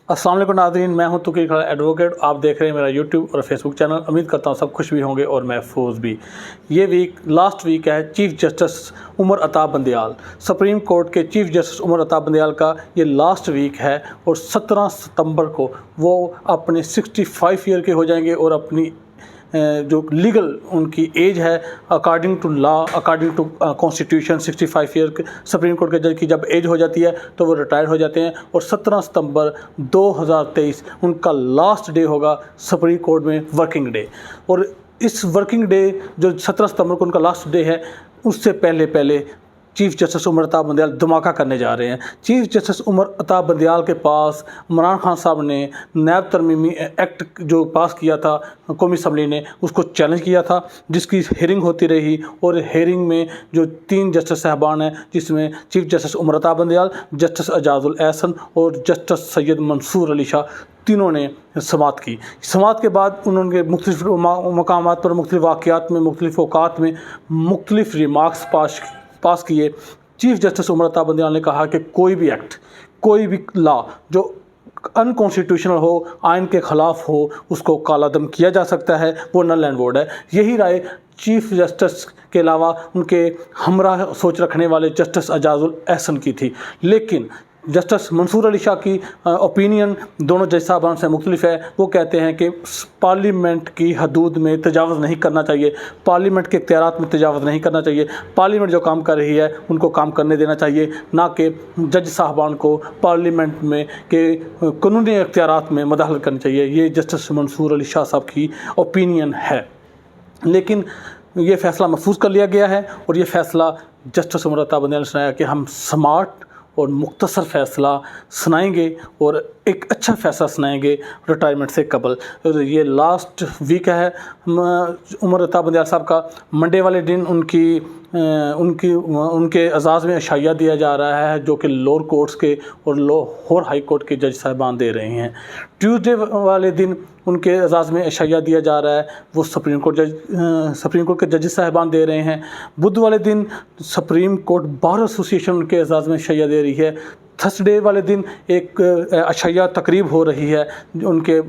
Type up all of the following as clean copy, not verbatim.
अस्सलाम वालेकुम नाज़रीन, मैं हूं तुकीर खान एडवोकेट। आप देख रहे हैं मेरा यूट्यूब और फेसबुक चैनल। उम्मीद करता हूं सब खुश भी होंगे और महफूज भी। ये लास्ट वीक है chief justice Umar Ata Bandial, supreme court के चीफ़ जस्टिस उमर अता बंदयाल का ये लास्ट वीक है और 17 सितंबर को वो अपने 65 ईयर के हो जाएंगे और अपनी जो लीगल उनकी एज है according to law, according to constitution 65 year supreme court के जज की जब एज हो जाती है तो वो रिटायर हो जाते हैं। और 17 सितंबर 2023 उनका लास्ट डे होगा सुप्रीम कोर्ट में, वर्किंग डे। और इस वर्किंग डे जो 17 सितंबर को उनका लास्ट डे है, उससे पहले चीफ़ जस्टिस उमर अता बंदयाल धमाका करने जा रहे हैं। चीफ़ जस्टिस उमर अता बंदयाल के पास इमरान खान साहब ने नैब तरमीमी एक्ट जो पास किया था कौमी असम्बली ने, उसको चैलेंज किया था, जिसकी हेयरिंग होती रही। और हेयरिंग में जो 3 जस्टिस साहबान हैं, जिसमें chief justice Umar Ata Bandial, justice Ejazul Ehsan और जस्टिस सैयद मंसूर अली शाह, तीनों ने समाअत की। समाअत के बाद उन्होंने मुख्तलिफ मकामात पर, मुख्तलिफ वाक़यात में, मुख्तलिफ औकात में मुख्तलिफ रिमार्क्स पास किए। चीफ़ जस्टिस उमर अता बंदयाल ने कहा कि कोई भी एक्ट, कोई भी लॉ जो अनकॉन्स्टिट्यूशनल हो, आइन के ख़िलाफ़ हो, उसको कालादम किया जा सकता है, वो नल एंड वोइड है। यही राय चीफ़ जस्टिस के अलावा उनके हमरा सोच रखने वाले जस्टिस एजाजुल एहसन की थी। लेकिन जस्टिस मंसूर अली शाह की ओपिनियन दोनों जज साहबान से मुख्तलिफ है। वो कहते हैं कि पार्लियामेंट की हदूद में तजावज़ नहीं करना चाहिए, पार्लियामेंट के इख्तियारात में तजावज़ नहीं करना चाहिए। पार्लियामेंट जो काम कर रही है उनको काम करने देना चाहिए, ना कि जज साहबान को पार्लियामेंट में के कानूनी इख्तियारात में मदाखलत करनी चाहिए। ये जस्टिस मंसूर अली शाह साहब की ओपिनियन है। लेकिन ये फ़ैसला महफूज कर लिया गया है और ये फ़ैसला जस्टिस उमर अता बंदयाल ने सुनाया कि हम स्मार्ट और मुख्तसर फ़ैसला सुनाएंगे और एक अच्छा फ़ैसला सुनाएंगे रिटायरमेंट से कबल। ये लास्ट वीक है उमर अता बंदयाल साहब का। मंडे वाले दिन उनके एजाज़ में अशाइया दिया जा रहा है, जो कि लोअर कोर्ट्स के और लाहौर हाई कोर्ट के जज साहिबान दे रहे हैं। ट्यूसडे वाले दिन उनके एजाज़ में अशाइया दिया जा रहा है, वो सुप्रीम कोर्ट के जज साहिबान दे रहे हैं। बुध वाले दिन सुप्रीम कोर्ट बार एसोसिएशन उनके एजाज़ में अशाइया दे रही है। थर्सडे वाले दिन एक अशाइया तकरीब हो रही है, उनके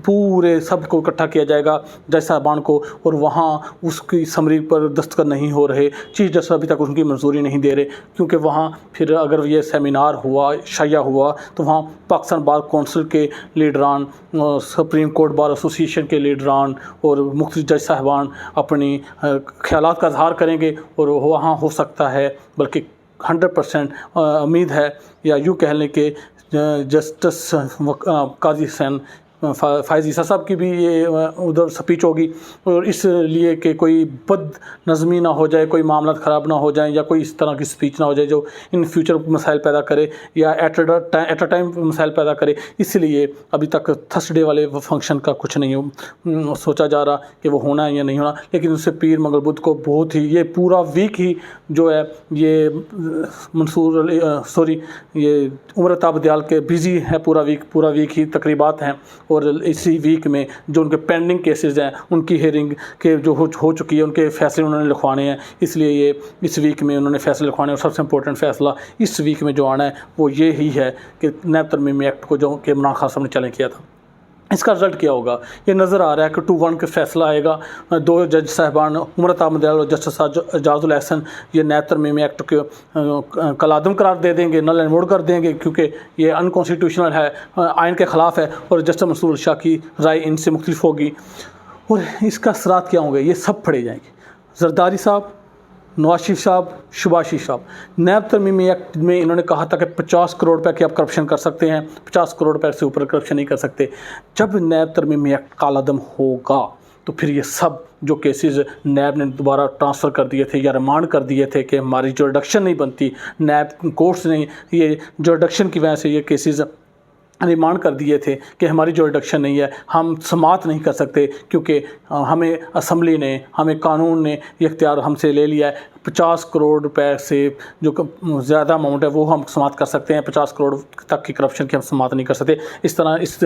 पूरे सब को इकट्ठा किया जाएगा जज साहबान को, और वहाँ उसकी समरी पर दस्तखत नहीं हो रहे। चीफ जस्टिस अभी तक उनकी मंजूरी नहीं दे रहे, क्योंकि वहाँ फिर अगर ये सेमिनार हुआ, अशाइया हुआ, तो वहाँ पाकिस्तान बार कौंसिल के लीडरान, सुप्रीम कोर्ट बार एसोसिएशन के लीडरान और मुख्तलिफ जज साहबान अपनी ख़यालात का इजहार करेंगे और वहाँ हो सकता है, बल्कि 100% उम्मीद है, या यूँ कह लें कि जस्टिस काजी हुसैन फ़ायज़ ईसा साहब की भी ये उधर स्पीच होगी, और इसलिए कि कोई बद नज़मी ना हो जाए, कोई मामला ख़राब ना हो जाए, या कोई इस तरह की स्पीच ना हो जाए जो इन फ्यूचर मसाइल पैदा करे या एट अ टाइम मसाइल पैदा करे। इसलिए अभी तक थर्सडे वाले फंक्शन का कुछ नहीं सोचा जा रहा कि वो होना है या नहीं होना। लेकिन उससे पीर मंगल बुध को बहुत ही, ये पूरा वीक ही जो है ये ये उमर अता बंदयाल के बिज़ी है। पूरा वीक ही तकरीबात हैं, और इसी वीक में जो उनके पेंडिंग केसेस हैं उनकी हेयरिंग के जो हो चुकी है, उनके फ़ैसले उन्होंने लिखवाने हैं। इसलिए ये इस वीक में उन्होंने फ़ैसले लिखवाने हैं, और सबसे इम्पोर्टेंट फ़ैसला इस वीक में जो आना है वो ये ही है कि नैब तरमीमी एक्ट को जो कि इमरान खान साहब ने चैलेंज किया था, इसका रिज़ल्ट क्या होगा। ये नज़र आ रहा है कि 2-1 का फ़ैसला आएगा। 2 जज साहबान उमर अता बंदयाल और जस्टिस एजाजुल एहसन ये नैब तरमीमी एक्ट को कलादम करार दे देंगे, नल एंड वोइड कर देंगे, क्योंकि ये अनकॉन्स्टिट्यूशनल है, आइन के ख़िलाफ़ है, और जस्टिस मंसूर अली शाह की राय इनसे मुख्तलिफ होगी। और इसका असरात क्या होंगे, ये सब पढ़े जाएंगे। जरदारी साहब, नवाज शरीफ साहब, शहबाज शरीफ साहब, नैब तरमीमी एक्ट में इन्होंने कहा था कि 50 करोड़ रुपए की आप करप्शन कर सकते हैं, 50 करोड़ रुपए से ऊपर करप्शन नहीं कर सकते। जब नैब तरमीमी एक्ट कालादम होगा तो फिर ये सब जो केसेस नैब ने दोबारा ट्रांसफ़र कर दिए थे या रिमांड कर दिए थे कि हमारी जुरिडिक्शन नहीं बनती, नैब कोर्ट्स ने ये जुरिडिक्शन की वजह से ये केसेस रिमांड कर दिए थे कि हमारी जुरिडिक्शन नहीं है, हम समाअत नहीं कर सकते, क्योंकि हमें असम्बली ने, हमें कानून ने ये इख्तियार हमसे ले लिया है। 50 करोड़ रुपए से जो ज़्यादा अमाउंट है वो हम समाप्त कर सकते हैं, 50 करोड़ तक की करप्शन की हम समाप्त नहीं कर सकते। इस तरह इस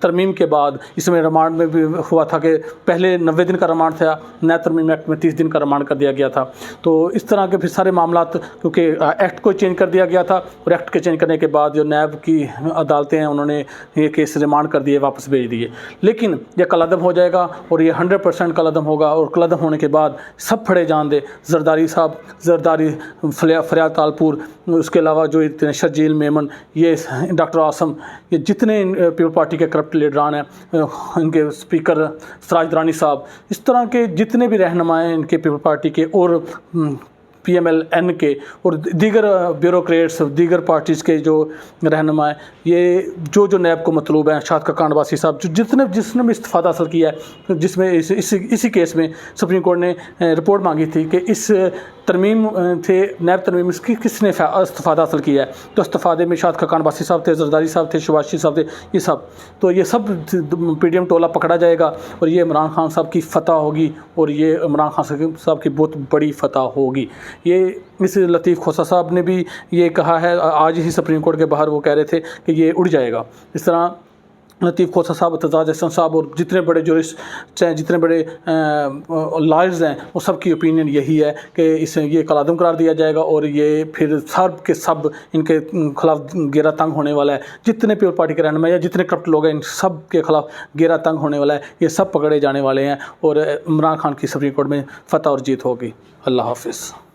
तरमीम के बाद इसमें रिमांड में भी हुआ था कि पहले 90 दिन का रिमांड था, नया तरमीम एक्ट में 30 दिन का रिमांड कर दिया गया था। तो इस तरह के फिर सारे मामलात, क्योंकि एक्ट को चेंज कर दिया गया था और एक्ट के चेंज करने के बाद जो नैब की अदालतें हैं उन्होंने ये केस रिमांड कर दिए, वापस भेज दिए। लेकिन ये कलअदम हो जाएगा और ये 100% कलअदम होगा, और कलअदम होने के बाद सब फड़े जान दे, जरदारी साहब, जरदारी, फरियाद तालपुर, उसके अलावा जो इतने शर्जील मेमन, ये डॉक्टर आसम, ये जितने पीपल पार्टी के करप्ट लीडरान हैं, इनके स्पीकर सराज दरानी साहब, इस तरह के जितने भी रहनुमा हैं इनके पीपल पार्टी के और PMLN के और दीगर ब्यूरोक्रेट्स, दीगर पार्टीज़ के जो रहनुमा हैं, ये जो नैब को मतलूब है, शाद खकान अब्बासी साहब, जिसने भी इस्तीफ़ा हासिल किया है, जिसमें इसी केस में सुप्रीम कोर्ट ने रिपोर्ट मांगी थी कि इस तरमीम थे, नैब तरमीम किसने इस्तीफ़ा हासिल किया है। तो इस्तीफ़ादे में शाद खकान अब्बासी साहब थे, जरदारी साहब थे, शुबाशी साहब थे, ये सब PDM टोला पकड़ा जाएगा और ये इमरान खान साहब की फतह होगी, और ये इमरान खान साहब की बहुत बड़ी फतह होगी। ये इस लतीफ़ खोसा साहब ने भी ये कहा है, आज ही सुप्रीम कोर्ट के बाहर वो कह रहे थे कि ये उड़ जाएगा। इस तरह लतीफ़ खोसा साहब, एतजाज अहसन साहब और जितने बड़े जूरिस्ट हैं, जितने बड़े लॉयर्स हैं, वो सब की ओपिनियन यही है कि ये कलअदम करार दिया जाएगा और ये फिर सब के सब इनके खिलाफ घेरा तंग होने वाला है। जितने पीपल पार्टी के रहनुमा या जितने करप्ट लोग हैं, इन सब के खिलाफ घेरा तंग होने वाला है। ये सब पकड़े जाने वाले हैं और इमरान खान की सुप्रीम कोर्ट में फतह और जीत होगी। अल्लाह हाफिज़।